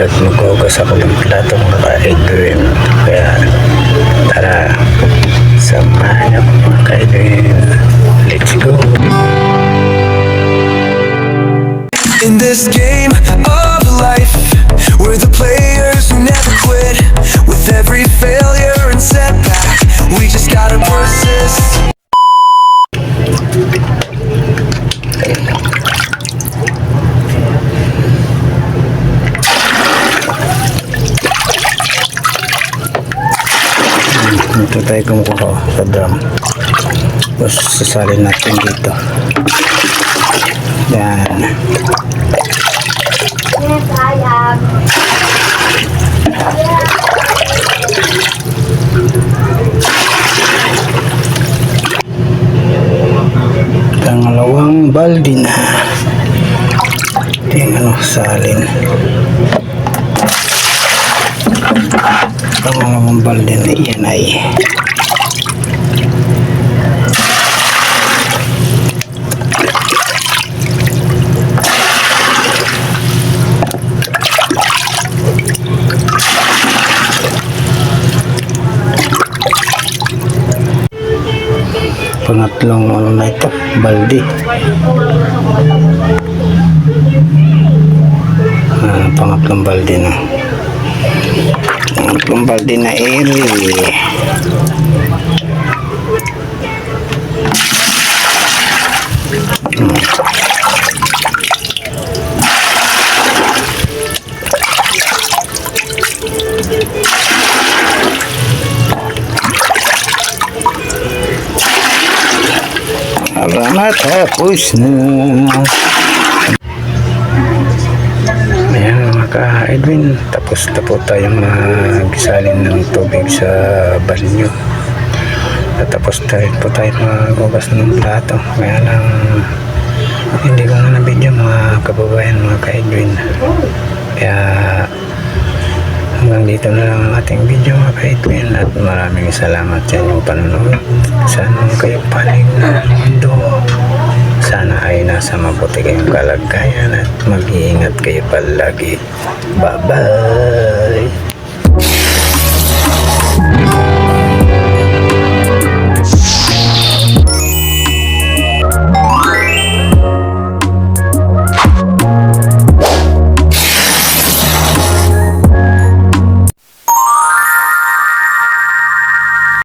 at maghugas ako ng plato mga ka-Edwin. Kaya tara, samahan ako mga ka-Edwin. Let's go! In this game of life, we're the players who never quit. With every failure and setback, we just gotta persist. Ito tayo kumukuha sa drum. Tapos sasalin natin dito. Yan. Pangalawang balde na. Tingnan salin. Pangalawang balde na yan ay pangatlong ano na ito, balde. Pangatlong balde na. Pangatlong balde na eri. Matapos na. Ayan mga ka-Edwin, tapos na po tayong magisalin ng tubig sa banyo. At tapos po tayo magugas ng plato. Kaya lang hindi ko na video mga kababayan, mga ka-Edwin. Kaya hanggang dito na lang ang ating video mga ka-Edwin, at maraming salamat sa inyong panonood. Sana kayo panig na mundo. Sana ay nasa mabuti kayong kalagayan at mag-iingat kayo palagi. Bye-bye!